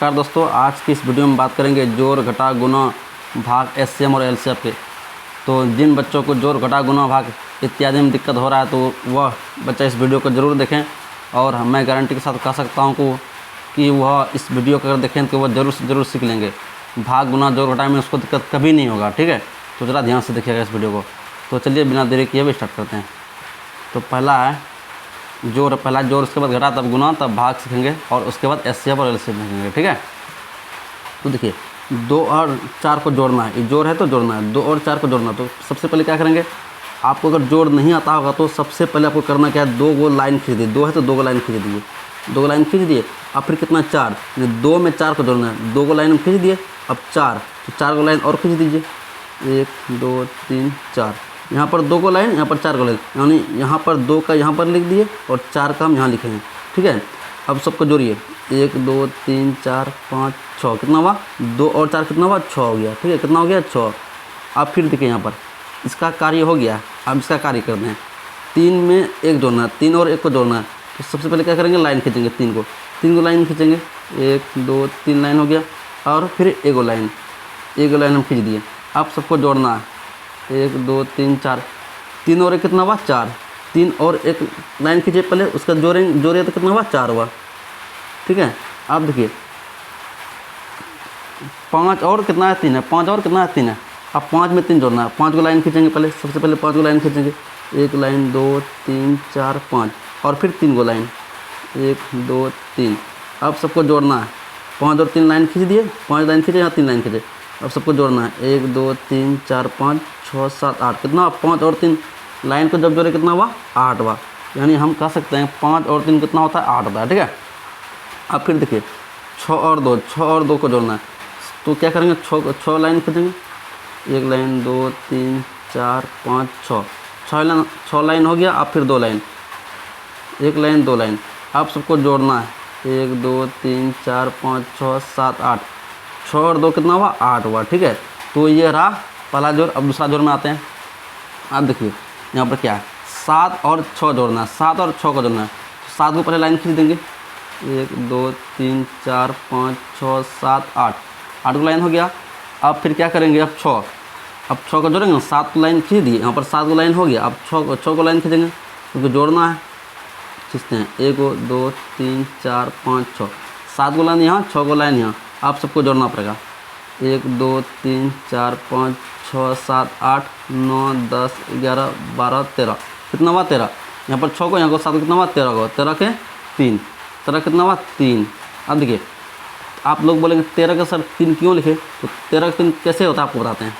नमस्कार दोस्तों, आज की इस वीडियो में बात करेंगे जोड़ घटा गुणा भाग एचसीएम और एलसीएम के। तो जिन बच्चों को जोड़ घटा गुणा भाग इत्यादि में दिक्कत हो रहा है तो वह बच्चा इस वीडियो को ज़रूर देखें। और मैं गारंटी के साथ कह सकता हूं कि वह इस वीडियो को अगर देखें तो वह ज़रूर से ज़रूर सीख लेंगे। भाग गुणा जोड़ घटा में उसको दिक्कत कभी नहीं होगा। ठीक है, तो ज़रा ध्यान से देखिएगा इस वीडियो को। तो चलिए बिना देरी किए हुए स्टार्ट करते हैं। तो पहला है जोड़, पहला जोड़, उसके बाद घटा, तब गुना, तब भाग सीखेंगे और उसके बाद एचसीएम और एलसीएम सीखेंगे। ठीक है, तो देखिए 2 और 4 को जोड़ना है। ये जोड़ है तो जोड़ना है, 2 और 4 को जोड़ना। तो सबसे पहले क्या करेंगे, आपको अगर जोड़ नहीं आता होगा तो सबसे पहले आपको करना क्या है, 2 को लाइन खींच दीजिए। 2 है तो 2 को लाइन खींच दीजिए, 2 को लाइन खींच दिए। अब फिर कितना 4, 2 में 4 को जोड़ना है, 2 को लाइन में खींच दिए। अब 4, तो 4 को लाइन और खींच दीजिए, 1 2 3 4। यहाँ पर 2 को लाइन, यहाँ पर 4 को लाइन, यानी यहाँ पर 2 का यहाँ पर लिख दिए और 4 का हम यहाँ लिखेंगे। ठीक है, अब सबको जोड़िए, 1 2 3 4 5 6। कितना हुआ, 2 और 4 कितना हुआ, 6 हो गया। ठीक है, कितना हो गया, 6। अब फिर देखिए यहाँ पर इसका कार्य हो गया। अब इसका कार्य करते हैं, 3 में 1 जोड़ना है, 3 और 1 को जोड़ना है। तो सबसे पहले क्या करेंगे, लाइन खींचेंगे, 3 को लाइन खींचेंगे, 1 2 3 लाइन हो गया। और फिर 1 लाइन हम खींच दिए। अब सबको जोड़ना है, 1 2 3 4, 3 और 1 कितना हुआ, 4। 3 और 1 लाइन खींचे पहले, उसका जोड़े तो कितना हुआ, 4 हुआ। ठीक है, अब देखिए 5 और कितना है, 3 है। 5 और कितना है, 3 है। अब 5 में 3 जोड़ना है, 5 को लाइन खींचेंगे पहले, सबसे पहले 5 को लाइन खींचेंगे, 1 लाइन 2 3 4 5 और फिर 3 को लाइन, 1 2 3। अब सबको जोड़ना है, 5 और 3 लाइन खींच दिए, 5 लाइन खींचे, यहाँ 3 लाइन खींचे। अब सबको जोड़ना है, 1 2 3 4 5 6 7 8। कितना, 5 और 3 लाइन को जब जोड़े कितना हुआ, 8 हुआ। यानी हम कह सकते हैं 5 और 3 कितना होता है, 8 होता है। ठीक है, अब फिर देखिए 6 और 2 को जोड़ना है। तो क्या करेंगे, 6 लाइन खींचेंगे, 1 लाइन 2 3 4 5 6 लाइन हो गया। अब फिर 2 लाइन, 1 लाइन 2 लाइन। अब सबको जोड़ना है, 1 2 3 4 5 6 7 8। 6 और 2 कितना हुआ, 8 हुआ। ठीक है, तो ये रहा पहला जोड़। अब दूसरा जोड़ में आते हैं। अब देखिए यहाँ पर क्या है, 7 और 6 जोड़ना है, 7 और 6 को जोड़ना है। तो 7 को पहले लाइन खींच देंगे, 1 2 3 4 5 6 7 8 को लाइन हो गया। अब फिर क्या करेंगे, अब 6 को जोड़ेंगे, 7 को लाइन खींच दिए, यहाँ पर 7 को लाइन हो गया। अब 6 को लाइन खींचेंगे, क्योंकि जोड़ना है, खींचते हैं, 1 2 3 4 5 6। 7 को लाइन यहाँ, 6 को लाइन यहाँ। आप सबको जोड़ना पड़ेगा, 1 2 3 4 5 6 7 8 9 10 11 12 13। कितना हुआ, 13। यहाँ पर 6 को, यहाँ को 7 को, कितना हुआ, 13 को, 13 के 3, 13 कितना हुआ, 3। अब देखिए आप लोग बोलेंगे 13 का सर 3 क्यों लिखे, तो 13 का 3 कैसे होता है आपको बताते हैं।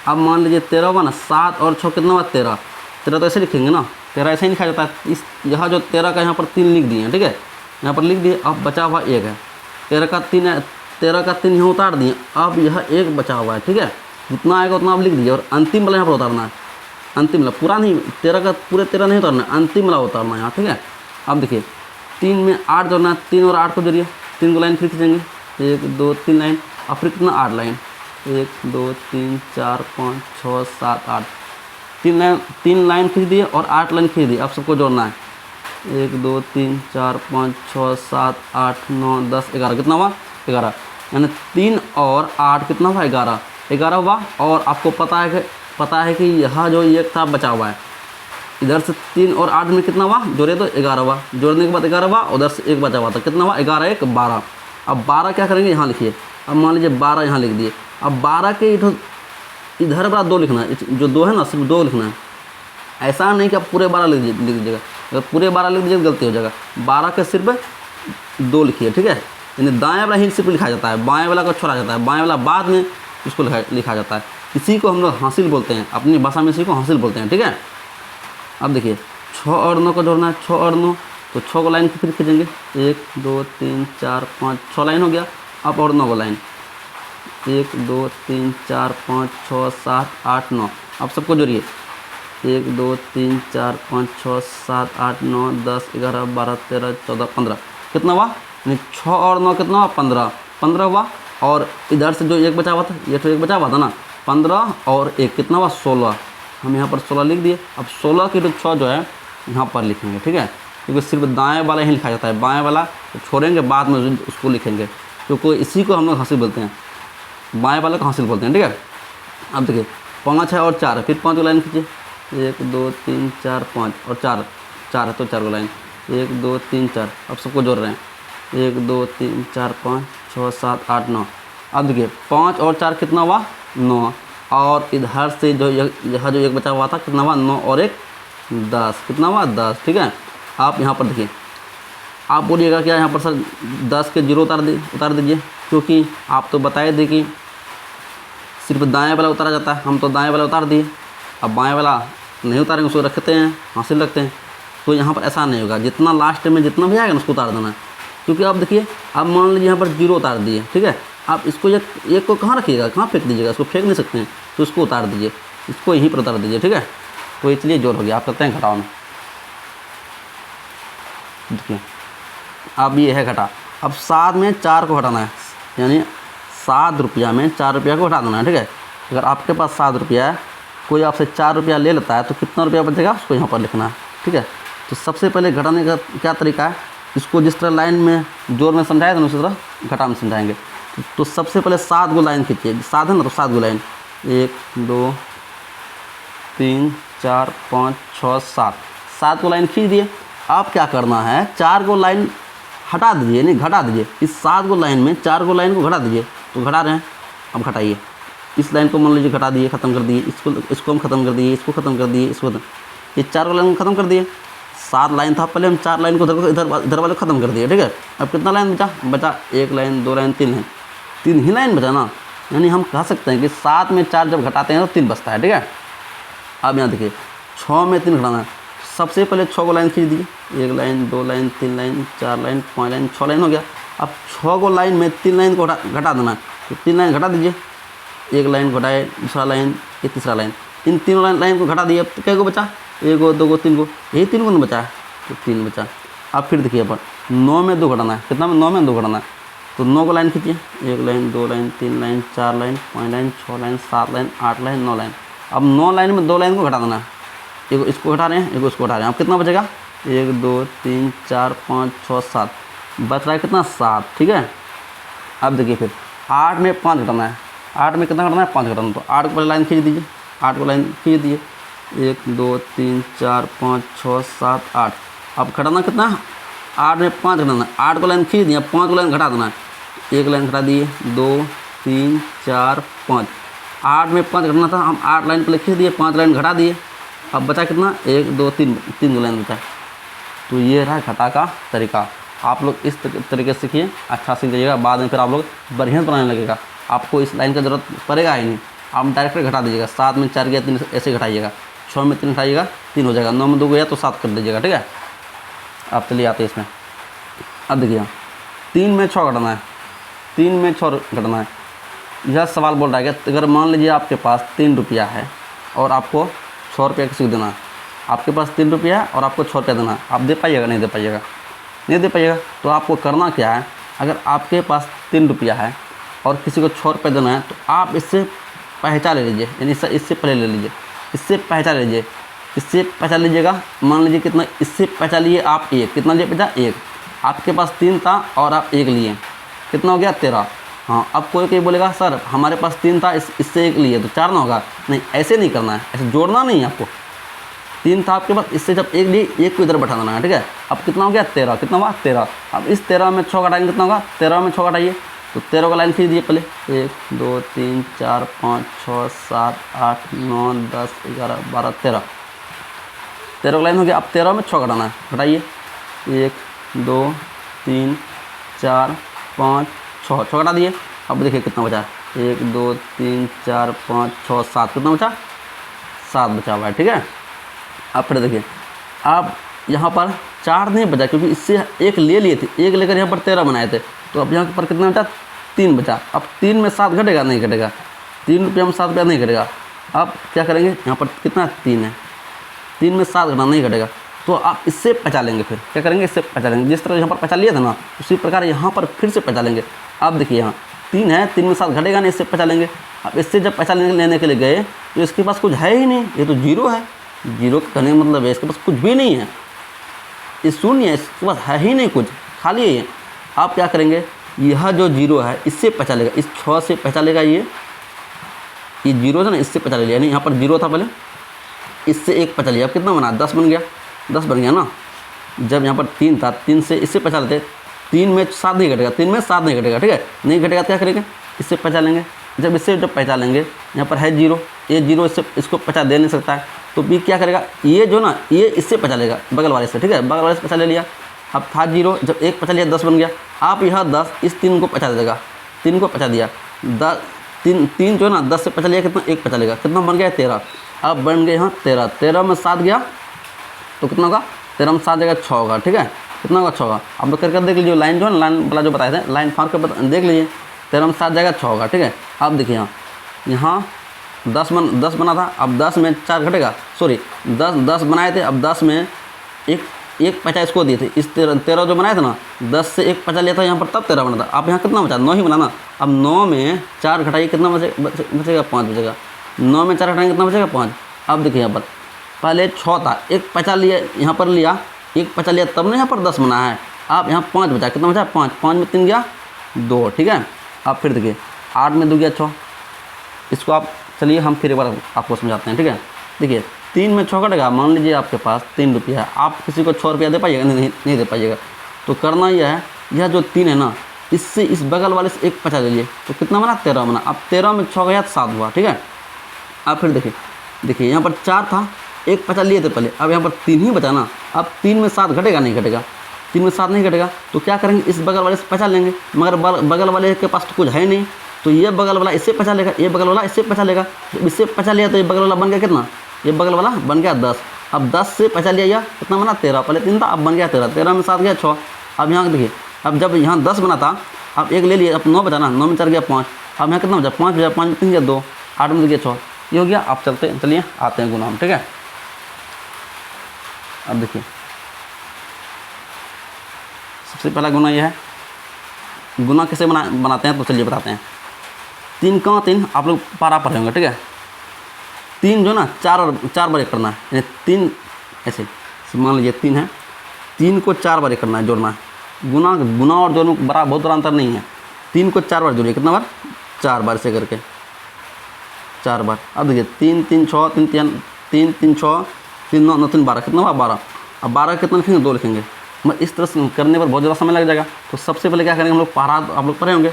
अब मान लीजिए 13 हुआ ना, 7 और 6 कितना हुआ, 13। 13 तो ऐसे लिखेंगे ना, 13 ऐसे ही लिखा जाता है। इस यहाँ जो 13 का यहाँ पर 3 लिख दिए हैं। ठीक है, यहाँ पर लिख दिए। अब बचा हुआ 1 है, 13 का 3 है, 13 का 3 यहाँ उतार दिए। अब यह 1 बचा हुआ है। ठीक है, जितना आएगा उतना आप लिख दीजिए और अंतिम वाला यहाँ पर उतारना है। अंतिम वाला पूरा नहीं, 13 का पूरे 13 नहीं उतारना है, अंतिम वाला उतारना है यहाँ। ठीक है, अब देखिए 3 में 8 जोड़ना है, 3 और 8 को जोड़िए, 3 को लाइन फिर खींचेंगे, 1 2 3 लाइन। और फिर कितना, 8 लाइन, 1 2 3 4 5 6 7 8। 3 लाइन खींच दिए और 8 लाइन खींच दिए। अब सबको जोड़ना है, 1 2 3 4 5 6 7 8 9 10 11। कितना हुआ, 11। यानी 3 और 8 कितना हुआ, 11 हुआ। और आपको पता है कि यह जो 1 था बचा हुआ है, इधर से 3 और 8 में कितना हुआ, जोड़े तो 11 हुआ। जोड़ने के बाद 11 हुआ, उधर से 1 बचा हुआ था। कितना हुआ, 11 1 12। अब 12 क्या करेंगे, यहाँ लिखिए। अब मान लीजिए 12 यहाँ लिख दिए। अब 12 के इधर बड़ा 2 लिखना है, जो 2 है ना सिर्फ 2 लिखना है। ऐसा नहीं कि आप पूरे 12 लिख दीजिएगा, अगर पूरे 12 लिख दीजिएगा गलती हो जाएगा। 12 के सिर्फ 2 लिखिए। ठीक है, यानी दाएँ वाला ही सिर्फ लिखा जाता है, बाएँ वाला को छोड़ा जाता है, बाएँ वाला बाद में इसको लिखा जाता है। इसी को हम लोग हासिल बोलते हैं, अपनी भाषा में इसी को हासिल बोलते हैं। ठीक है, अब देखिए 6 और 9 को जोड़ना है, 6 और 9। तो 6 को लाइन फिर खींचेंगे, 1 2 3 4 5 6 लाइन हो गया। अब और 9 को लाइन, 1 2 3 4 5 6 7 8 9। अब सबको जोड़िए, 1 2 3 4 5 6 7 8 9 10 11 12 13 14 15। कितना हुआ, 6 और 9 कितना हुआ, 15 हुआ। और इधर से जो 1 बचा हुआ था, ये तो 1 बचा हुआ था ना, 15 और 1 कितना हुआ, 16। हम यहाँ पर 16 लिख दिए। अब 16 की 6 जो है यहाँ पर लिखेंगे। ठीक है, क्योंकि सिर्फ दाएं वाला ही लिखा जाता है, बाएं वाला तो छोड़ेंगे, बाद में उसको लिखेंगे। क्योंकि इसी को हम लोग हासिल बोलते हैं, बाएं वाले को हासिल बोलते हैं। ठीक है, अब देखिए 5 है और 4 है, फिर 5 को लाइन खींचिए, 1 2 3 4 5 और 4 है तो 4 को लाइन, 1 2 3 4। अब सबको जोड़ रहे हैं, 1 2 3 4 5 6 7 8 9। अब देखिए 5 और 4 कितना हुआ, 9, और इधर से जो यहाँ जो एक बचा हुआ था कितना हुआ, 9 और 1 10, कितना हुआ 10। ठीक है, आप यहाँ पर देखिए, आप बोलिएगा क्या यहाँ पर सर 10 के जीरो उतार दीजिए, क्योंकि आप तो बताए थे कि सिर्फ दाएं वाला उतारा जाता है, हम तो दाएं वाला उतार दिए। अब बाएं वाला नहीं उतारेंगे, उसको रखते हैं, हासिल रखते हैं। तो यहाँ पर ऐसा नहीं होगा, जितना लास्ट में जितना भी आएगा ना उसको उतार देना है। क्योंकि आप देखिए, अब मान लीजिए यहाँ पर जीरो उतार दिए, ठीक है, आप इसको एक को कहाँ रखिएगा, कहाँ फेंक दीजिएगा, इसको फेंक नहीं सकते हैं, तो इसको उतार दीजिए, इसको यहीं पर उतार दीजिए। ठीक है, तो इसलिए जोड़ हो गया। आप करते हैं घटाओ में, देखिए अब ये है घटा। अब 7 में 4 को हटाना है, यानी 7 रुपया में 4 रुपया को हटा देना है। ठीक है, अगर आपके पास 7 रुपया है, कोई आपसे 4 रुपया ले लेता है, तो कितना रुपया बचेगा उसको यहाँ पर लिखना है। ठीक है, तो सबसे पहले घटाने का क्या तरीका है, इसको जिस तरह लाइन में जोड़ में समझाया था उसी तरह घटा में समझाएंगे। तो सबसे पहले 7 को लाइन खींचिए, 7 है ना, तो 7 को लाइन, 1 2 3 4 5 6 7 को लाइन खींच दिए। अब क्या करना है, 4 को लाइन हटा दीजिए, नहीं घटा दीजिए। इस 7 को लाइन में 4 को लाइन को घटा दीजिए, तो घटा रहे हैं। अब घटाइए, इस लाइन को मान लीजिए घटा दिए, ख़त्म कर दिए, इसको हम ख़त्म कर दिए, इसको ख़त्म कर दिए, इसको ये 4 को लाइन को ख़त्म कर दिए। 7 लाइन था, पहले हम 4 लाइन को इधर वाले को ख़त्म कर दिए। ठीक है, अब कितना लाइन बचा 1 लाइन 2 लाइन 3 लाइन, 3 ही लाइन बचा ना, यानी हम कह सकते हैं कि 7 में 4 जब घटाते हैं तो 3 बचता है। ठीक है, अब यहाँ देखिए 6 में 3 घटाना है, सबसे पहले 6 को लाइन खींच दिए, 1 line 2 line 3 line 4 line 5 line 6 line हो गया। अब 6 को लाइन में 3 लाइन को घटा देना है, तो 3 लाइन घटा दीजिए, 1 लाइन घटाए, दूसरा लाइन, ये तीसरा लाइन, इन तीनों लाइन को घटा दिए। अब तो क्या को बचा, 1 को 2 को 3 को, यही 3 को नहीं बचा है, तो 3 बचा। अब फिर देखिए अपन 9 में 2 घटाना है, कितना में 9 में 2 घटाना है, तो 9 को लाइन खींचिए, 1 line 2 line 3 line 4 line 5 line 6 line 7 line 8 line 9 line. अब 9 लाइन में 2 लाइन को घटा देना है, एक इसको घटा रहे हैं, एक इसको घटा रहे हैं। अब कितना बचेगा, 1 2 3 4 5 6 7, बच रहा है कितना 7। ठीक है, अब देखिए फिर 8 में 5 घटाना है, 8 में कितना घटाना है 5 घटाना, तो 8 को पहले लाइन खींच दीजिए, 8 को लाइन खींच दिए, 1 2 3 4 5 6 7 8। अब घटाना कितना, 8 में 5 घटाना है, 8 को लाइन खींच दिया, 5 को लाइन घटा देना है, 1 लाइन घटा दिए, 2 3 4 5। 8 में 5 घटाना था, हम 8 लाइन पहले खींच दिए, 5 लाइन घटा दिए। अब बचा कितना, 1 2 3 को लाइन बचा। तो ये रहा घटा का तरीका। आप लोग इस तरीके से सीखिए, अच्छा सीख जाइएगा, बाद में फिर आप लोग बढ़िया बनाने लगेगा, आपको इस लाइन का ज़रूरत पड़ेगा ही नहीं। आप डायरेक्ट घटा दीजिएगा, 7 में 4 गया 3 ऐसे घटाइएगा, 6 में 3 घटाइएगा 3 हो जाएगा, 9 में 2 गया तो 7 कर दीजिएगा। ठीक है, अब चलिए आते हैं इसमें। अब देखिए 3 में 6 घटाना है, 3 में 6 घटाना है। यह सवाल बोल रहा है कि अगर मान लीजिए आपके पास 3 रुपया है और आपको 6 रुपया किसी को देना है, आपके पास 3 रुपया है और आपको 6 रुपया देना है, आप दे पाइएगा, नहीं दे पाइएगा, नहीं दे पाइएगा। तो आपको करना क्या है, अगर आपके पास 3 रुपया है और किसी को 6 रुपया देना है, तो आप इससे पहचान ले लीजिए, यानी इससे पहले ले लीजिए, इससे पहचान लीजिए, इससे पहचान लीजिएगा। मान लीजिए कितना, इससे पहचान लिए आप 1, कितना लिए बचा 1, आपके पास 3 था और आप 1 लिए, कितना हो गया 13। हाँ, अब कोई बोलेगा सर हमारे पास 3 था, इससे 1 लिए तो 4 ना होगा, नहीं ऐसे नहीं करना है, ऐसे जोड़ना नहीं है आपको। 3 था आपके पास, इससे जब 1 लिए 1 को इधर बैठा देना है। ठीक है, अब कितना हो गया 13, कितना हुआ 13। अब इस 13 में 6 घटाएंगे, कितना होगा 13 में 6 घटाइए, तो 13 का लाइन खींच दिए पहले, 1 2 3 4 5 6 7 8 9 10 11 12 13 का लाइन हो गया। अब 13 में 6 घटाना है, घटाइए, 1 2 3 4 5 6 घटा दिए। अब देखिए कितना बचा, 1 2 3 4 5 6 7, कितना बचा 7 बचा हुआ है। ठीक है, अब फिर देखिए, अब यहाँ पर 4 नहीं बचा, क्योंकि इससे 1 ले लिए थे, 1 लेकर यहाँ पर 13 बनाए थे, तो अब यहाँ पर कितना बचा 3 बचा। अब 3 में 7 घटेगा, नहीं घटेगा, 3 रुपया में 7 रुपया नहीं घटेगा। अब क्या करेंगे, यहाँ पर कितना 3 है, 3 में 7 घटा नहीं घटेगा, तो आप इससे पचा लेंगे। फिर क्या करेंगे, इससे पचा लेंगे, जिस तरह यहाँ पर पचा लिया था ना, उसी प्रकार यहाँ पर फिर से पचा लेंगे। अब देखिए यहाँ 3 है, 3 में 7 घटेगा नहीं, इससे पचा लेंगे। अब इससे जब पैसा लेने के लिए गए तो इसके पास कुछ है ही नहीं, ये तो जीरो है। जीरो का कहने का मतलब है इसके पास कुछ भी नहीं है, ये शून्य है, इसके पास है ही नहीं कुछ, खाली है ये। आप क्या करेंगे, यह जो जीरो है इससे पचा लेगा, इस 6 से पचा लेगा। ये जीरो है ना, इससे पचा लिया, यानी यहाँ पर जीरो था पहले, इससे 1 पचा लिया। अब कितना बना, 10 बन गया, 10 बन गया ना। जब यहाँ पर 3 था, 3 से इससे पचा लेते, 3 में 7 नहीं घटेगा, 3 में 7 नहीं घटेगा, ठीक है, नहीं घटेगा तो क्या करेंगे, इससे पचा लेंगे। जब इससे जब पचा लेंगे, यहाँ पर है जीरो, ये जीरो इससे इसको पचा दे नहीं सकता है, तो बी क्या करेगा, ये जो ना ये इससे पचा लेगा बगल वाले से, ठीक है, बगल वाले से पचा ले लिया। अब था जीरो, जब 1 पचा लिया 10 बन गया। आप यह 10 इस 3 को पचा देगा, 3 को पचा दिया, 3 जो है ना 10 से पचा लिया, कितना 1 पचा लेगा, कितना बन गया 13। अब बन गए यहाँ 13, 13 में 7 गया तो कितना होगा, 13 में 7 जगह 6 होगा, ठीक है, कितना होगा 6 होगा। अब करके देख लीजिए, लाइन जो है ना, लाइन वाला जो बताए थे, लाइन फार के देख लीजिए, 13 में 7 जगह 6 होगा, ठीक है। अब देखिए यहाँ 10 बना था, अब 10 में 4 घटेगा, सॉरी 10 बनाए थे, अब 10 में एक पचा इसको दिए थे, इस 13 जो बनाए थे ना, 10 से 1 पचा लिया था यहाँ पर, तब 13 बना था। अब यहाँ कितना बचा, 9 ही बना ना। अब 9 में 4 घटाइए, कितना बचेगा 5 बचेगा, 9 में 4 घटाएंगे कितना बचेगा 5। अब देखिए यहाँ पर पहले 6 था, 1 पचा लिया, यहाँ पर लिया 1 पचा लिया, तब ना यहाँ पर 10 बना है। अब यहाँ 5 बचा, कितना बचा 5, 5 में 3 गया 2, ठीक है। अब फिर देखिए 8 में 2 गया 6, इसको आप चलिए हम फिर एक बार आपको समझाते हैं, ठीक है। देखिए 3 में 6 कटेगा, मान लीजिए आपके पास 3 रुपया है, आप किसी को 6 रुपया दे पाइएगा, नहीं दे पाइएगा। तो करना यह है, यह जो 3 है ना, इससे इस बगल वाले से 1 पचा ले लिए, तो कितना बना 13 बना। अब 13 में 6 गया तो 7 हुआ, ठीक है। अब फिर देखिए यहाँ पर 4 था, 1 पचा लिए थे पहले, अब यहाँ पर 3 ही बचा ना। अब 3 में 7 घटेगा, नहीं घटेगा, 3 में 7 नहीं घटेगा, तो क्या करेंगे, इस बगल वाले से पचा लेंगे, मगर बगल वाले के पास तो कुछ है नहीं, तो ये बगल वाला इससे पचा लेगा, ये बगल वाला इससे पचा लेगा। जब इससे पचा लिया तो ये बगल वाला बन गया कितना, ये बगल वाला बन गया 10। अब 10 से पचा लिया, यह कितना बना 13, पहले 3 था, अब बन गया 13, 13 में 7 गया 6। अब यहाँ देखिए, अब जब यहाँ 10 बना था, अब 1 ले लिया, अब 9 बचा ना, 9 में 4 गया 5, अब यहाँ कितना बचा 5 बचा, 5 में 3 गया 2, 8 में गया 6, ये हो गया। आप चलिए आते हैं गुना हम, ठीक है। अब देखिए सबसे पहला गुना यह है, गुना कैसे बनाते हैं तो चलिए बताते हैं। 3 का 3 आप लोग पारा पढ़े होंगे, ठीक है। 3 जो ना 4 बार करना है, यानी 3 ऐसे मान लीजिए 3 है, 3 को 4 बार करना है, जोड़ना है। गुना और जोड़ने बहुत बड़ा अंतर नहीं है। 3 को 4 बार जोड़िए, कितना बार 4 बार से करके 4 बार। अब देखिए 3 3 6 3 3 3 6 3 9 9 3 12, कितना हुआ 12। अब 12 कितना लिखेंगे, 2 लिखेंगे, मगर इस तरह से करने पर बहुत ज़्यादा समय लग जाएगा। तो सबसे पहले क्या करेंगे हम लोग, पारा आप लोग पढ़े होंगे,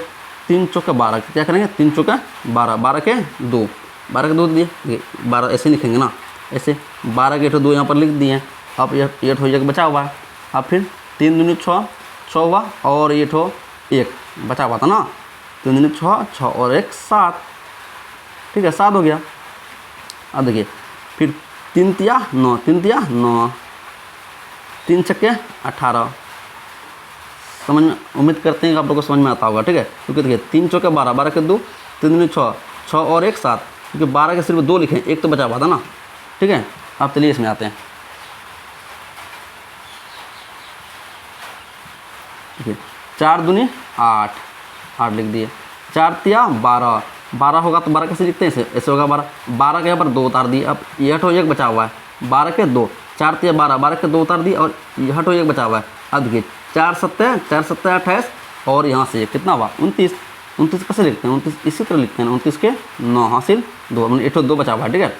3 चौके 12, क्या करेंगे 3 चौके 12, 12 के 2, 12 के 2 दिए, 12 ऐसे लिखेंगे ना, ऐसे 12 के 2 यहाँ पर लिख दिए। अब ये 8 हो जाएगा बचा हुआ है। अब फिर 3 दूनी 6 हुआ, और ये 1 बचा हुआ था ना, 3 दूनी 6 और 1 7, ठीक है, 7 हो गया। अब देखिए फिर 3 तिया 9, 3 तिया 9, 3 छक्के 18। समझ में, उम्मीद करते हैं कि आप लोगों को समझ में आता होगा, ठीक है। क्योंकि देखिए 3 चौके 12, 12 के 2, 3 दूनी 6 और 1 7, क्योंकि 12 के सिर्फ 2 लिखे, 1 तो बचा हुआ था ना, ठीक है। अब चलिए इसमें आते हैं। देखिए 4 दूनी 8 लिख दिए, 4 तिया 12, 12 होगा तो 12 कैसे लिखते हैं, ऐसे होगा 12, 12 के यहाँ पर 2 उतार दिए। अब यह 1 बचा हुआ है, 12 के 2, 4 तिया 12, 12 के 2 उतार दिए, और यह 1 बचा हुआ है। अब देखिए 4 सत्ते 28, और यहाँ से कितना हुआ 29, 29 कैसे लिखते हैं, 29 इसी तरह लिखते हैं, 29 के 9 हासिल 2, मतलब 1 2 बचा हुआ है, ठीक है।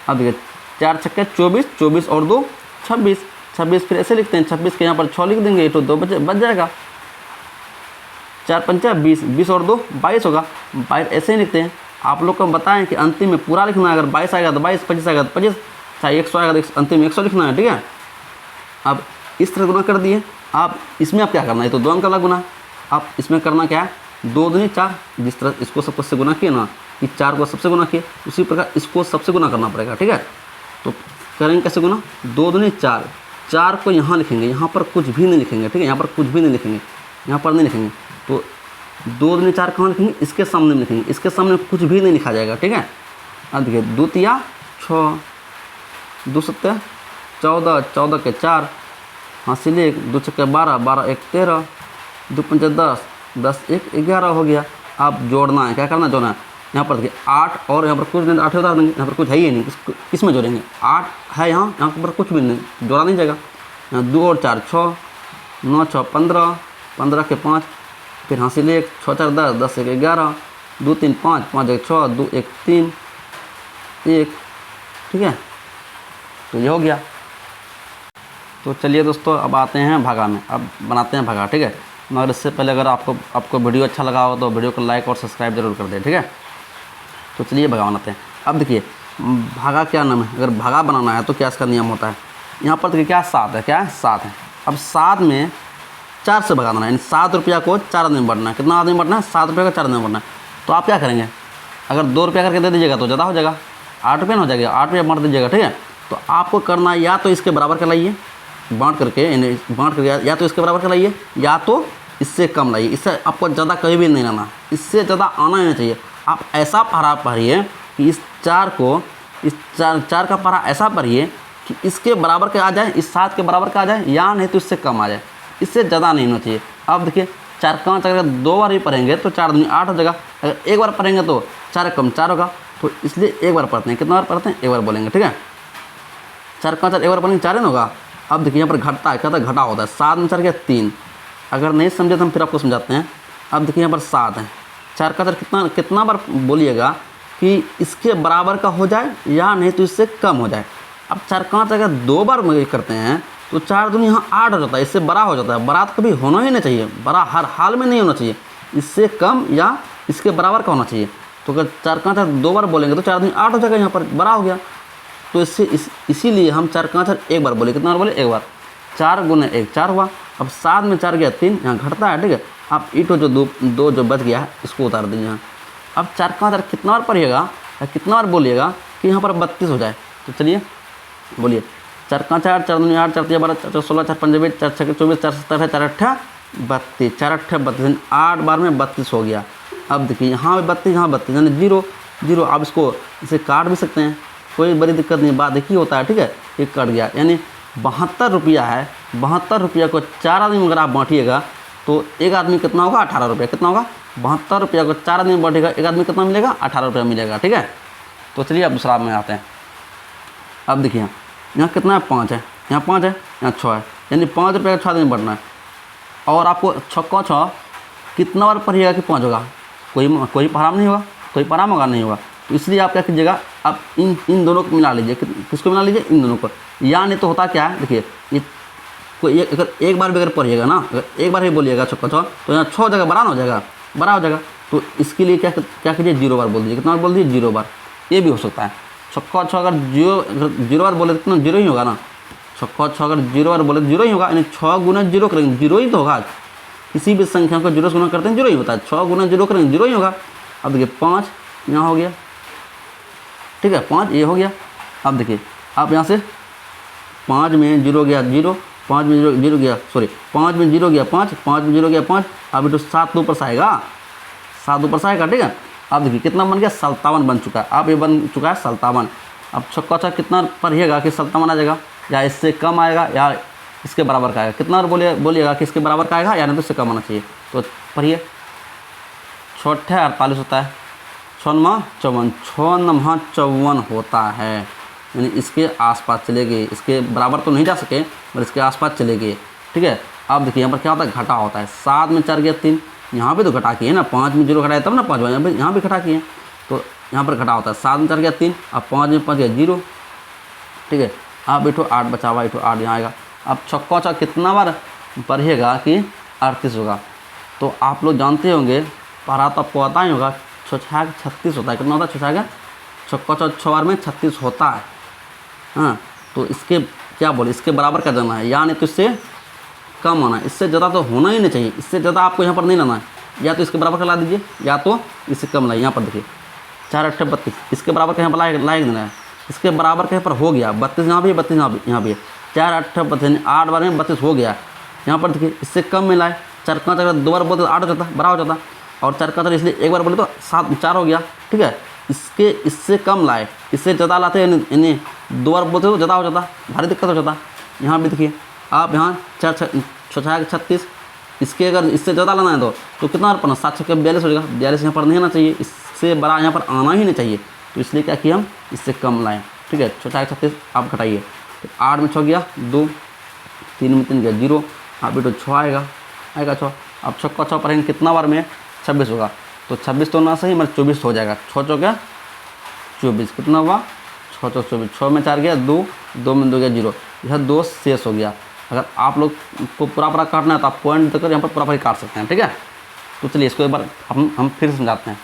अब देखिए 4 छक्के 24, 24 और 2 26, 26 फिर ऐसे लिखते हैं, 26 के यहाँ पर 6 लिख देंगे, 1 2 बच जाएगा, 4 पंचा 20, 20 और 2 22 होगा, 22 ऐसे ही लिखते हैं। आप लोग को बताएं कि अंतिम में पूरा लिखना है, अगर 22 आएगा तो 22, 25 आएगा तो 25, चाहे 100 आएगा तो अंतिम में 100 लिखना है, ठीक है। अब इस तरह गुना कर दिए। आप इसमें आप क्या करना है, तो 2 अंक वाला गुना, आप इसमें करना क्या है, 2 दूनी 4, जिस तरह इसको सबसे गुना किए ना, कि 4 को सबसे गुना किए, उसी प्रकार इसको सबसे गुना करना पड़ेगा, ठीक है। तो करेंगे कैसे गुना, 2 दूनी 4, 4 को यहाँ लिखेंगे, यहाँ पर कुछ भी नहीं लिखेंगे, ठीक है, यहाँ पर कुछ भी नहीं लिखेंगे, यहाँ पर नहीं लिखेंगे। तो 2 दूनी 4 कहाँ लिखेंगे, इसके सामने में लिखेंगे, इसके सामने कुछ भी नहीं लिखा जाएगा, ठीक है। अब देखिए 2 तिया 6, 2 सत्ते 14, 14 के 4 हासिल 1, 2 छक्के 12, 12 1 13, 2 पंचे 10, 10 1 11 हो गया। आप जोड़ना है, क्या करना जोड़ना है, यहाँ पर देखिए 8 और यहाँ पर कुछ नहीं, 8 उतार देंगे, यहाँ पर कुछ है ही नहीं, किस में जोड़ेंगे, 8 है यहाँ पर कुछ भी नहीं, जोड़ा नहीं जाएगा। यहाँ 2 और 4 6, 9 6 15, 15 के 5 फिर यहाँ से लिए 6 4 10, 10 1 11, 2 3 5, 5 1 6, 2 1 3 1, ठीक है। तो ये हो गया। तो चलिए दोस्तों अब आते हैं भागा में, अब बनाते हैं भागा, ठीक है। मगर इससे पहले अगर आपको वीडियो अच्छा लगा हो तो वीडियो को लाइक और सब्सक्राइब जरूर कर दें, ठीक है। तो चलिए भागा बनाते हैं। अब देखिए भागा क्या नाम है, अगर भागा बनाना है तो क्या इसका नियम होता है। यहाँ पर देखिए क्या 7 है, क्या है 7 है। अब 7 में 4 से भगा देना है, यानी 7 रुपया को 4 आदमी में बांटना है। कितना आदमी बांटना है? 7 रुपये का 4 आदमी में बांटना है। तो आप क्या करेंगे, अगर 2 रुपया करके दे दीजिएगा तो ज़्यादा हो जाएगा, 8 रुपये हो जाएगा, 8 रुपया बांट दीजिएगा, ठीक है। तो आपको करना है या तो इसके बराबर का लाइए बांट करके या तो इसके बराबर का लाइए या तो इससे कम लाइए। इससे आपको ज़्यादा कहीं भी नहीं लाना, इससे ज़्यादा आना ही नहीं चाहिए। आप ऐसा पढ़ा पढ़िए कि इस 4 को, इस 4 का पढ़ा ऐसा पढ़िए कि इसके बराबर का आ जाए, इस 7 के बराबर का आ जाए, या नहीं तो इससे कम आ जाए, इससे ज़्यादा नहीं होना चाहिए। अब देखिए 4 5 अगर 2 बार भी पढ़ेंगे तो 4 दूनी 8 हो जाएगा। अगर एक बार पढ़ेंगे तो 4 कम 4 होगा। तो इसलिए एक बार पढ़ते हैं। कितना बार पढ़ते हैं? एक बार बोलेंगे, ठीक है। 4 5 एक बार पढ़ेंगे 4 होगा। अब देखिए यहाँ पर घटता है, कहता है घटा होता है। 7 में 4 क्या 3। अगर नहीं समझे तो हम फिर आपको समझाते हैं। अब देखिए यहाँ पर 7 है, 4 का 4 कितना बार बोलिएगा कि इसके बराबर का हो जाए या नहीं तो इससे कम हो जाए। अब 4 5 अगर 2 बार करते हैं तो 4 दूनी यहाँ 8 हो जाता है, इससे बड़ा हो जाता है। बड़ा तो कभी होना ही नहीं चाहिए, बड़ा हर हाल में नहीं होना चाहिए, इससे कम या इसके बराबर का होना चाहिए। तो अगर 4 5 2 बार बोलेंगे तो 4 दूनी 8 हो जाएगा, यहाँ पर बड़ा हो गया। तो इसीलिए हम 4 5 एक बार बोले। कितना बार बोले? एक बार। 4 गुने 1 4 हुआ। अब 7 में 4 गया 3, यहाँ घटता है, ठीक है। आप ईटो जो 2 जो बच गया है इसको उतार दीजिए यहाँ। अब 4 5 कितना बार पढ़िएगा या कितना बार बोलिएगा कि यहाँ पर 32 हो जाए। तो चलिए बोलिए 4 5 8, 4 दूनी 8, 4 3 12, 4 16, 4 5 20, 4 6 24, 4 7 4 8 32, 4 8 32, 8 बार में 32 हो गया। अब देखिए यहाँ भी 32, यहाँ 32, यानी 0 0। आप इसको इसे काट भी सकते हैं, कोई बड़ी दिक्कत नहीं। बात देखिए होता है, ठीक है। ये कट गया, यानी 72 रुपया है। 72 रुपया को 4 आदमी अगर आप बांटिएगा तो एक आदमी कितना होगा? 18 रुपया। कितना होगा? 72 रुपया को 4 आदमी बांटेगा, एक आदमी कितना मिलेगा? 18 रुपया मिलेगा, ठीक है। तो चलिए अब दूसरा में आते हैं। अब देखिए यहाँ कितना है? 5 है, यहाँ 5 है, यहाँ 6 है, यानी 5 रुपये का 6 आदमी बांटना है। और आपको 6 कितना बार पढ़िएगा कि 5 होगा? कोई पढ़ाम नहीं होगा, कोई पढ़ाम होगा नहीं होगा। तो इसलिए आप क्या कीजिएगा, आप इन दोनों को मिला लीजिए। किसको मिला लीजिए? इन दोनों को। या नहीं तो होता क्या है, देखिए ये कोई अगर एक बार भी अगर पढ़िएगा ना, अगर एक बार ही बोलिएगा 6 तो यहाँ 6 जगह बड़ा हो जाएगा, बड़ा हो जाएगा। तो इसके लिए क्या कीजिए? 0 बार बोल दीजिए। कितना बार बोल दीजिए? 0 बार। ये भी हो सकता है। 6 अगर 0 बार बोले तो कितना? 0 ही होगा ना। 6 अगर 0 बार बोले तो 0 ही होगा, यानी 6 गुना 0 करेंगे 0 ही तो होगा। किसी भी संख्या को 0 से गुना करते हैं 0 ही होता है। 6 गुना 0 करेंगे 0 ही होगा। अब देखिए 5 यहाँ हो गया, ठीक है। 5 ये हो गया। अब देखिए आप यहाँ से 5 में 0 गया 0, 5 में 0 गया, सॉरी 5 में 0 गया 5, 5 में 0 गया 5। अब तो 7 ऊपर से आएगा, 7 ऊपर से आएगा, ठीक है। अब देखिए कितना बन गया? 57 बन चुका है। अब ये बन चुका है 57। अब 6 कितना पढ़िएगा कि 57 आ जाएगा, या इससे कम आएगा या इसके बराबर का आएगा। कितना बोलिएगा कि इसके बराबर का आएगा या नहीं तो इससे कम आना चाहिए। तो पढ़िए 6 48 होता है, 6 9 54, 6 9 54 होता है, यानी इसके आसपास चले गए। इसके बराबर तो नहीं जा सके पर इसके आसपास चले गए, ठीक है। अब देखिए यहाँ पर क्या होता है? घटा होता है। 7 में 4 गया 3, यहाँ पे तो घटा किए ना, 5 में 0 घटाए तब ना 5 बार, यहाँ भी घटा किए, तो यहाँ पर घटा होता है। 7 में 4 गया 3, अब 5 में 5 गया 0, ठीक है। अब बैठो 8 बचा हुआ, बैठो 8 यहाँ आएगा। अब 6 कितना बार पढ़िएगा कि 38 होगा। तो आप लोग जानते होंगे, पढ़ा तो आपको पता ही होगा, 6 36 होता है। कितना होता है? 6 बार में 36 होता है। हाँ, तो इसके क्या बोले, इसके बराबर का जाना है, या नहीं तो इससे कम आना है। इससे ज़्यादा तो होना ही नहीं चाहिए, इससे ज़्यादा आपको यहाँ पर नहीं लाना है। या तो इसके बराबर का ला दीजिए या तो इससे कम लाइए। यहाँ पर देखिए 4 8 32, इसके बराबर का यहाँ पर लाएगा देना है। इसके बराबर का यहाँ पर हो गया 32, यहाँ भी 32, यहाँ भी 4 8 32, 8 बार में 32 हो गया। यहाँ पर देखिए इससे कम में लाए। 4 5 अगर 2 बार बोलते तो 8 हो जाता, बड़ा हो जाता। और 4 5 इसलिए एक बार बोले तो 7 4 हो गया, ठीक है। इससे कम लाए, इससे ज़्यादा लाते हैं, यानी 2 बार बोलते तो ज़्यादा हो जाता, भारी दिक्कत हो जाता। यहाँ भी देखिए आप यहाँ 4 6 36, इसके अगर इससे ज़्यादा लाना है तो कितना बार पढ़ना? 7 6 42 हो जाएगा। 42 यहाँ पर नहीं आना चाहिए, इससे बड़ा यहाँ पर आना ही नहीं चाहिए। तो इसलिए क्या किया, हम इससे कम लाएँ, ठीक है। 6 36 आप घटाइए, तो 8 में 6 गया 2, 3 में 3 गया 0, आप भी तो 6 आएगा 6। अब छक्का छः पढ़ेंगे कितना बार में 26 होगा, तो 26 तो ना सही मतलब 24 हो जाएगा। 6 चौके 24 कितना हुआ 6 चौके 24, 6 में 4 गया 2, 2 में 2 गया 0, यह 2 शेष हो गया। अगर आप लोग को पूरा काटना है तो आप पॉइंट देकर यहाँ पर पूरा काट सकते हैं, ठीक है। तो चलिए इसको एक बार हम फिर समझाते हैं,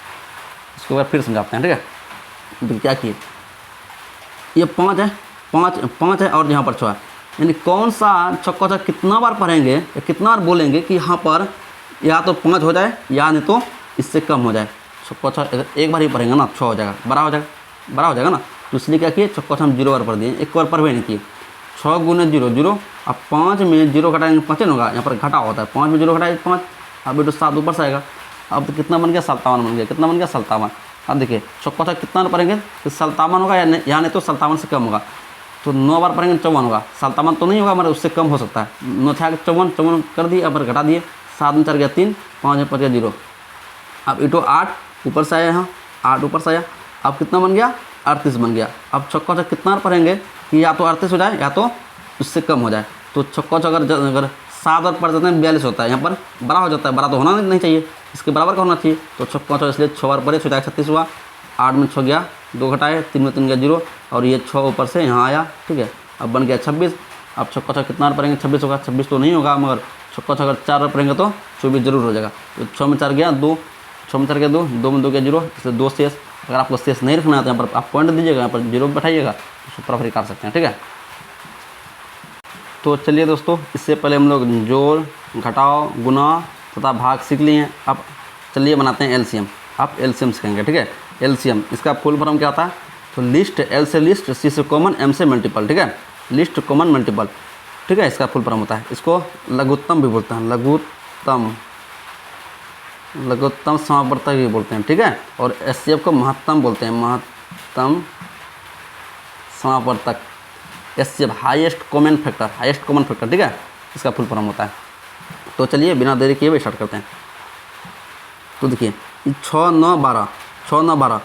इसको एक बार फिर समझाते हैं, ठीक है। तो क्या किए, ये 5 है, 5 है और यहाँ पर 6 है, यानी कौन सा छक्का छक्का कितना बार पढ़ेंगे या कितना बार बोलेंगे कि यहाँ पर या तो 5 हो जाए या नहीं तो इससे कम हो जाए। छक्का छक्का अगर एक बार ही पढ़ेंगे ना 6 हो जाएगा, बड़ा हो जाएगा ना। तो इसलिए क्या किए छक्का छक्का हम 0 बार पढ़ दिए, एक बार पढ़वे नहीं किए। 6 गुने 0 0, अब 5 में 0 घटाएंगे 5 होगा, यहाँ पर घटा होता है 5 में 0 घटाएंगे 5, अब बेटो 7 ऊपर से आएगा। अब तो कितना बन गया 57 बन गया, कितना बन गया 57। अब देखिए छक्का छक्का कितना पढ़ेंगे तो 57 होगा या नहीं तो 57 से कम होगा। तो 9 बार पढ़ेंगे 54 होगा, 57 तो नहीं होगा मगर उससे कम हो सकता है। 9 छः 54 कर दिए, अब घटा दिए, 7 में 4 गया 3, 5 में 5 गया 0। अब इटो 8 ऊपर से आया, यहाँ 8 ऊपर से आया, अब कितना बन गया 38 बन गया। अब छक्का छक्का कितना पढ़ेंगे कि या तो 38 हो जाए या तो उससे कम हो जाए। तो छक्का छक्का अगर 7 बार पढ़ देते हैं 42 होता है, यहाँ पर बड़ा हो जाता है, बड़ा तो होना नहीं चाहिए, इसके बराबर का होना चाहिए। तो छक्का छक्का इसलिए 6 बार पढ़े, 6 36 हुआ, 8 में 6 गया 2 घटाए, 3 में 3 गया 0 और ये 6 ऊपर से यहाँ आया, ठीक है। अब बन गया 26। अब छक्का छक्का कितना बार पढ़ेंगे 26 होगा, 26 तो नहीं होगा मगर छक्का छक्का 4 बार पढ़ेंगे तो 24 जरूर हो जाएगा। तो 6 में 4 गया 2, 6 में 4 गया 2, 2 में 2 गया 0, इसलिए 2 शेष। अगर आपको शेष नहीं रखना है तो यहाँ पर आप पॉइंट दीजिएगा, यहाँ पर 0 बैठाइएगा, तो बराबर काट सकते हैं, ठीक है। तो चलिए दोस्तों, इससे पहले हम लोग जोड़ घटाव गुना तथा भाग सीख लिए हैं। अब चलिए बनाते हैं एलसीएम। आप एलसीएम सीखेंगे, ठीक है। एलसीएम इसका फुल फॉर्म क्या होता है, तो लिस्ट, एल से लिस्ट, सी से कॉमन, एम से मल्टीपल, ठीक है। लिस्ट कॉमन मल्टीपल, ठीक है, इसका फुल फॉर्म होता है। इसको लघुत्तम भी बोलते हैं, लघुत्तम समावर्तक भी बोलते हैं, ठीक है। और एचसीएफ को महत्तम बोलते हैं, महत्तम समावर्तक। एचसीएफ हाईएस्ट कॉमन फैक्टर, ठीक है, इसका फुल फॉर्म होता है। तो चलिए बिना देरी किए हुए स्टार्ट करते हैं। तो देखिए 6 9 12,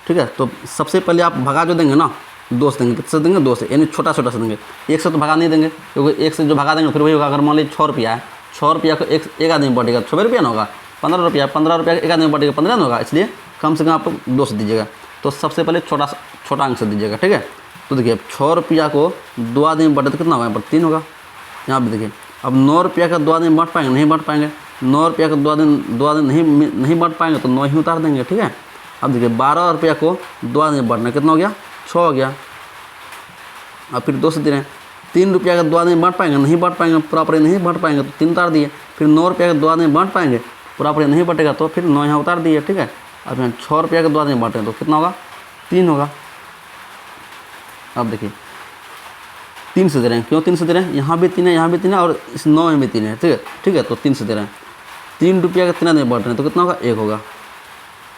ठीक है। तो सबसे पहले आप भगा जो देंगे ना 2 से देंगे, कितने से देंगे 2 से, यानी छोटा से देंगे, 1 से तो भगा नहीं देंगे, क्योंकि 1 से जो भगा देंगे फिर वही होगा। अगर मान लीजिए 6 रुपया है, 6 रुपया को एक आदमी बांटेगा 6 रुपया ना होगा, 15 रुपया एक आदमी बांटेगा 15 ना होगा, इसलिए कम से कम आप 2 से दीजिएगा। तो सबसे पहले छोटा अंक से दीजिएगा, ठीक है। तो देखिए 6 रुपया को 2 आदमी बांटे तो कितना होगा, यहाँ पर 3 होगा। यहाँ पर देखिए अब 9 रुपया का 2 आदमी बांट पाएंगे, नहीं बांट पाएंगे। 9 रुपया का 2 आदमी नहीं बांट पाएंगे तो 9 ही उतार देंगे, ठीक है। अब देखिए 12 रुपया को 2 आदमी बांटना कितना हो गया 6 हो गया। अब फिर 2 से दे रहे हैं। 3 रुपया का 2 आदमी बांट पाएंगे, नहीं बांट पाएंगे, पूरा नहीं बांट पाएंगे तो 3 उतार दिए। फिर 9 रुपया का 2 आदमी बांट पाएंगे, पूरा नहीं बटेगा तो फिर 9 यहाँ उतार दिए, ठीक है। अब यहाँ 6 रुपया का 2 आदमी बांटें तो कितना होगा 3 होगा। अब देखिए 3 से दे रहे हैं, क्यों 3 से दे रहे हैं, यहाँ भी 3 है, यहाँ भी 3 है और इस 9 में भी 3 है, ठीक है। तो 3 से दे रहे हैं। 3 रुपया का 3 आदमी बांट रहे हैं तो कितना होगा 1 होगा।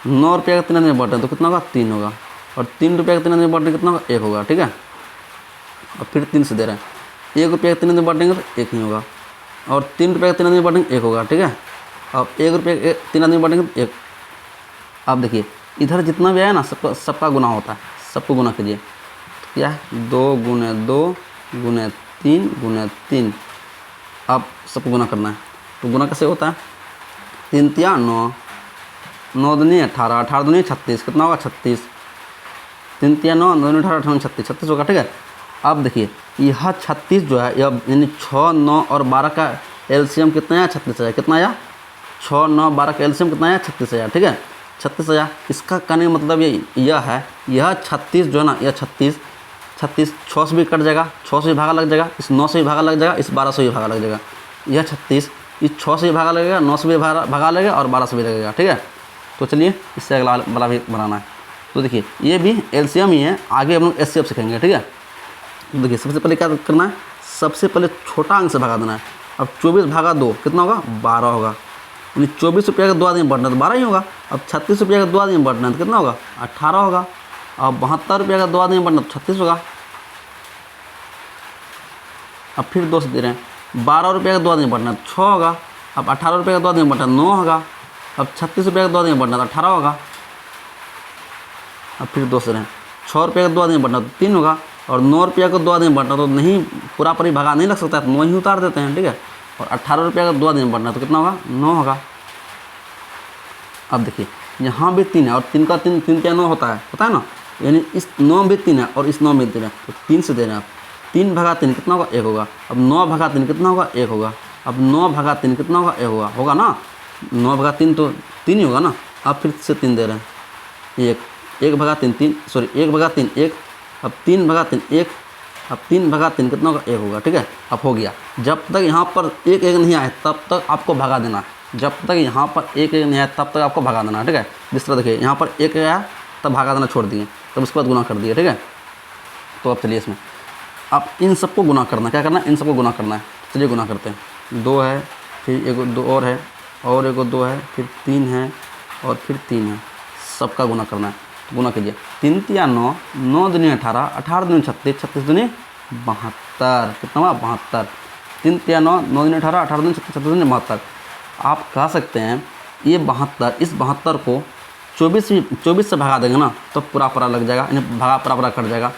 9 रुपया का 3 आदमी बांट रहे हैं तो कितना होगा 3 होगा। और 3 रुपया का 3 आदमी बांट रहे हैं कितना होगा 1 होगा, ठीक है। और फिर 3 से दे रहे हैं। 1 रुपया का 3 आदमी बांटेंगे तो 1 ही होगा। और 3 रुपया का 3 आदमी बांटेंगे 1 होगा, ठीक है। अब 1 रुपया का 3 आदमी बांटेंगे तो 1। अब देखिए इधर जितना भी आया ना सबका गुना होता है, सबको गुना कीजिए। तो क्या है 2 गुने 2 गुने 3 गुने 3। अब सबको गुना करना है। तो गुना कैसे होता है, 3 तिया 9, 9 दूनी 18, 18 दूनी 36, कितना होगा 36। 3 तिया 9, 9 दूनी 18, 18 36, 36 होगा, ठीक है। अब देखिए यह 36 जो है यह यानी 6 9 और 12 का एलसीएम कितना आया 36,000, कितना आया 6 9 12 का एलसीएम कितना आया 36,000, ठीक है 36,000। इसका कहने का मतलब यह है, यह 36 जो है ना, यह 36 6 से भी कट जाएगा, 6 से भी भागा लग जाएगा, इस 9 से भी भागा लग जाएगा, इस 12 से भी भागा लग जाएगा। यह 36 इस 6 से भी भागा लगेगा, 9 से भी भागा लगेगा और 12 से भी लगेगा, ठीक है। तो चलिए इससे अगला वाला भी बनाना है। तो देखिए ये भी एलसीएम ही है, आगे हम लोग एचसीएफ सीखेंगे, ठीक है। तो देखिए सबसे पहले क्या करना है, सबसे पहले छोटा अंक से भगा देना है। अब 24 भागा 2 कितना होगा 12 होगा, यानी 24 रुपया का 2 आदमी बढ़ना तो 12 ही होगा। अब 36 रुपया का 2 आदमी बढ़ना तो कितना होगा 18 होगा। अब 72 रुपया का 2 आदमी बढ़ना तो 36 होगा। अब फिर 2 से दे रहे हैं, 12 रुपया का 2 आदमी बढ़ना तो 6 होगा। अब 18 रुपया का 2 आदमी बढ़ना 9 होगा। अब 36 रुपया का 2 आदमी बढ़ना तो 18 होगा। अब फिर 2 से रहे हैं, 6 रुपया का 2 आदमी बढ़ना तो 3 होगा। और 9 रुपया को 2 आदमी बढ़ना तो नहीं पूरा भगा नहीं लग सकता है, तो 9 ही उतार देते हैं, ठीक है। और 18 रुपये अगर 2 दिन में बढ़ना है तो कितना होगा, 9 होगा। अब देखिए यहाँ भी 3 है और 3 का 3 3 क्या 9 होता है ना, यानी इस 9 भी 3 है और इस 9 में 3 है, तो 3 से दे रहे हैं आप। 3 भागा 3 कितना होगा, 1 होगा। अब 9 भागा 3 कितना होगा, 1 होगा। अब 9 भागा 3 कितना होगा, 1 होगा ना। 9 भागा 3 तो 3 ही होगा ना। अब फिर से 3 दे रहे हैं, 1 भागा 3 3, सॉरी 1 भागा 3 1, अब 3 भागा 3 1, अब 3 भागा 3 कितना होगा, 1 होगा। ठीक है, अब हो गया। जब तक यहाँ पर 1 1 नहीं आए तब तक आपको भगा देना है। जब तक यहाँ पर 1 1 नहीं आया तब तक आपको भगा देना है। ठीक है, जिस तरह देखिए यहाँ पर 1 आया तब भगा देना छोड़ दिए, तब उसके बाद गुना कर दिए। ठीक है, तो अब चलिए इसमें अब इन सबको गुना करना, क्या करना है, इन सबको गुना करना है। चलिए गुना करते हैं। 2 है, फिर 1 2 और है, और 1 2 है, फिर 3 है, और फिर 3 है, सबका गुना करना है। तो गुना कीजिए। 3 तिया 9, 9 दूनी 18, 18 दूनी 36, 36 दूनी 72, कितना हुआ, 72। 3 तिया 9, 9 दूनी 18, 18 दूनी 36, 36 दूनी 72। आप कह सकते हैं ये 72, इस 72 को 24 से भगा देंगे ना तो पूरा पूरा लग जाएगा, यानी भगा पूरा कट जाएगा।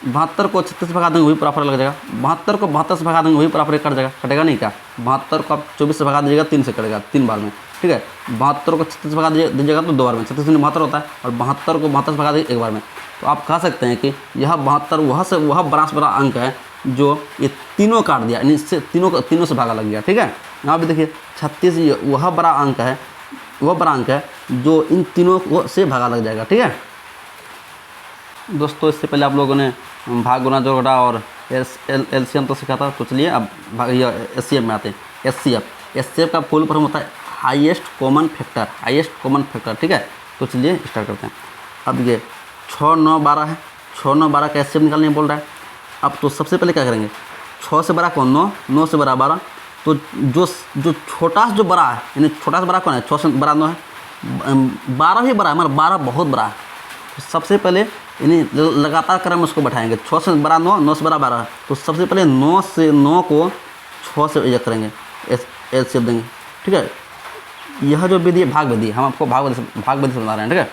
72 को 36 से भगा देंगे वही पूरा लग जाएगा। 72 को 72 से भगा देंगे वही पूरा कट जाएगा, कटेगा नहीं क्या। 72 को आप 24 से भगा दीजिएगा 3 से कटेगा, 3 बार में। ठीक है, 72 को 36 से भगा दीजिएगा तो 2 बार में, 36 में 72 होता है, और 72 को 72 से भगा दीजिए 1 बार में। तो आप कह सकते हैं कि यह 72 वह बड़ा से बड़ा अंक है जो ये तीनों काट दिया, यानी इससे तीनों से भागा लग गया। ठीक है, यहाँ भी देखिए 36 वह बड़ा अंक है, वह बड़ा अंक है जो इन तीनों को से भागा लग जाएगा। ठीक है दोस्तों, इससे पहले आप लोगों ने भाग, गुना, जोड़, घटा और एलसीएम तो सीखा था। तो चलिए अब एचसीएफ में आते हैं। एचसीएफ का फुल फॉर्म होता है highest common factor, highest common factor. ठीक है, तो चलिए स्टार्ट करते हैं। अब ये 6 9 12 है, 6 9 12 का एचसीएफ निकालने बोल रहा है। अब तो सबसे पहले क्या करेंगे, 6 से बड़ा कौन, 9, 9 से बड़ा 12, तो जो छोटा से जो बड़ा है, यानी छोटा से बड़ा कौन है, 6 से बड़ा 9 है, 12 भी बड़ा है, मगर 12 बहुत बड़ा है। तो सबसे पहले यानी लगातार क्रम में उसको बैठाएंगे। 6 से बड़ा 9, 9 से बड़ा 12, तो सबसे पहले 9 को 6 से एड करेंगे, एलसीएम देंगे। ठीक है, यह जो विधि है भाग विधि, हम आपको भाग विधि समझा रहे हैं। ठीक है,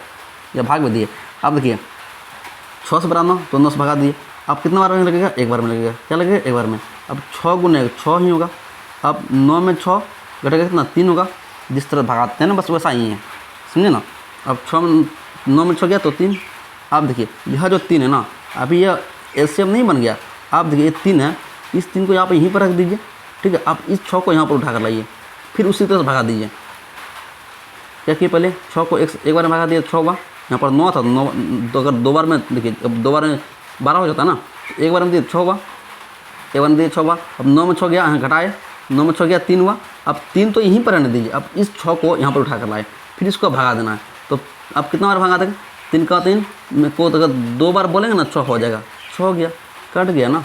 यह भाग विधि है। अब देखिए 6 से बड़ा 9 तो 9 से भगा दिए। अब कितना बार में लगेगा, 1 बार में लगेगा। क्या लगेगा, 1 बार में। अब 6 गुने 6 ही होगा। अब 9 में 6 घटेगा कितना, 3 होगा। जिस तरह भगाते हैं ना बस वैसा ही है, समझे ना। अब 9 में 6 गया तो 3। आप देखिए यह जो 3 है ना, अभी यह एलसीएम नहीं बन गया। आप देखिए ये 3 है, इस 3 को यहाँ पर यहीं पर रख दीजिए। ठीक है, आप इस 6 को यहाँ पर उठा कर लाइए, फिर उसी तरह से भगा दीजिए। क्या किए, पहले 6 को एक बार में भगा दिया, 6 होगा। यहाँ पर 9 था, 9 तो अगर 2 बार में देखिए, अब 2 बार में 12 हो जाता है ना, तो 1 बार में दिए 6 होगा, 1 बार में दिए 6 होगा। अब 9 में 6 गया, यहाँ घटाए, 9 में 6 गया 3 हुआ। अब 3 तो यहीं पर रहने दीजिए। अब इस 6 को यहाँ पर उठा कर लाए, फिर इसको भगा देना है। तो अब कितना बार भगा देंगे, 3 का 3 में को अगर 2 बार बोलेंगे ना 6 हो जाएगा, 6 हो गया, कट गया ना,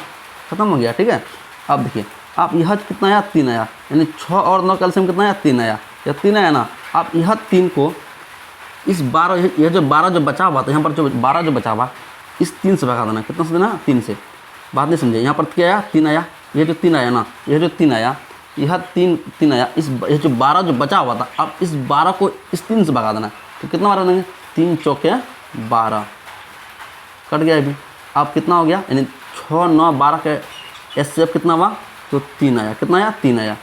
खत्म हो गया। ठीक है, अब देखिए आप यह कितना आया, 3 आया, यानी 6 और 9 कैल्शियम कितना आया, 3 आया, या 3 आया ना। आप यह 3 को इस 12, यह जो 12 जो बचा हुआ था, यहाँ पर जो 12 जो बचा हुआ, इस 3 से भगा देना। कितना से देना, 3 से। बात नहीं समझे, यहाँ पर क्या आया, 3 आया, यह जो 3 आया ना, यह जो 3 आया, यह 3 आया, यह जो 12 जो बचा हुआ था, अब इस 12 को इस 3 से भगा देना। तो कितना बार देंगे, 3 चौके 12, कट गया अभी। अब कितना हो गया, यानी 6 9 12 के एचसीएफ कितना हुआ, तो 3 आया। कितना आया, 3 आया,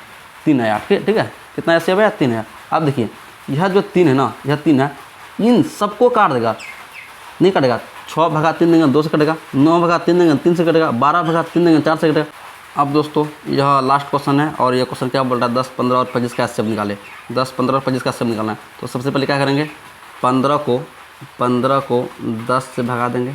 3 आया। ठीक है, कितना एचसीएफ आया, 3 आया। अब देखिए यह जो 3 है ना, यह 3 है, इन सबको काट देगा, नहीं कटेगा। 6 भगा 3 देंगे 2 से कटेगा, 9 भगा 3 देंगे 3 से कटेगा, 12 भगा 3 देंगे 4 से कटेगा। अब दोस्तों यह लास्ट क्वेश्चन है, और यह क्वेश्चन क्या बोल रहा है, 10 15 और 25 का एचसीएफ निकाले। 10 15 और 25 का एचसीएफ निकालना है। तो सबसे पहले क्या करेंगे, 15 को 10 से भगा देंगे।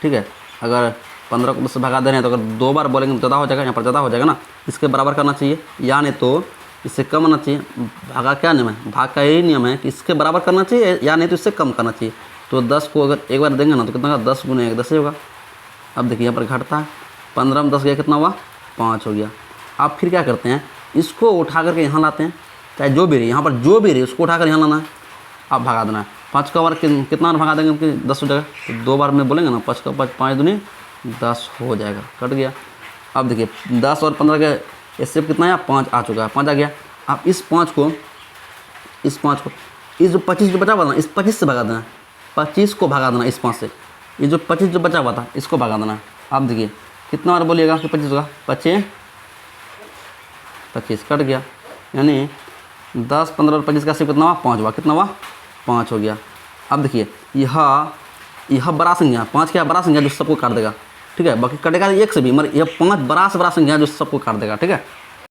ठीक है, अगर 15 को 10 से भगा दे रहे हैं तो अगर 2 बार बोलेंगे तो ज़्यादा हो जाएगा, यहाँ पर ज़्यादा हो जाएगा ना, इसके बराबर करना चाहिए, या नहीं तो इससे कम होना चाहिए। भागा क्या नियम है, भाग का यही नियम है कि इसके बराबर करना चाहिए, या नहीं तो इससे कम करना चाहिए। तो 10 को अगर 1 बार देंगे ना तो कितना होगा, 10 गुने 1 10 ही होगा। अब देखिए यहाँ पर घटता है, 15 में 10 गया, कितना हुआ, 5 हो गया। आप फिर क्या करते हैं, इसको उठा करके यहाँ लाते हैं, चाहे जो भी रहे, यहाँ पर जो भी रहे उसको उठा कर यहाँ लाना है, आप भगा देना है। 5 का बार कितना बार भगा देंगे, क्योंकि 10 हो जाएगा, तो 2 बार में बोलेंगे ना, 5 का 5 5 दूनी 10 हो जाएगा, कट गया। अब देखिए 10 और 15 का एचसीएफ कितना आया, 5 आ चुका है, 5 आ गया। आप इस 5 को इस जो 25 जो बचा हुआ था इस 25 से भगा देना, 25 को भगा देना इस 5 से। ये जो 25 जो बचा हुआ था इसको भगा देना। आप देखिए कितना बार बोलिएगा कि 25 होगा, 25 25 कट गया, यानी 10, 15 और 25 का सी कितना हुआ 5 हुआ, कितना हुआ 5 हो गया। अब देखिए यह बड़ा संख्या 5 क्या बड़ा संख्या जो सबको काट देगा, ठीक है, बाकी कटेगा 1 से भी, मगर यह 5 बड़ा से बड़ा संख्या जो सबको काट देगा, ठीक है।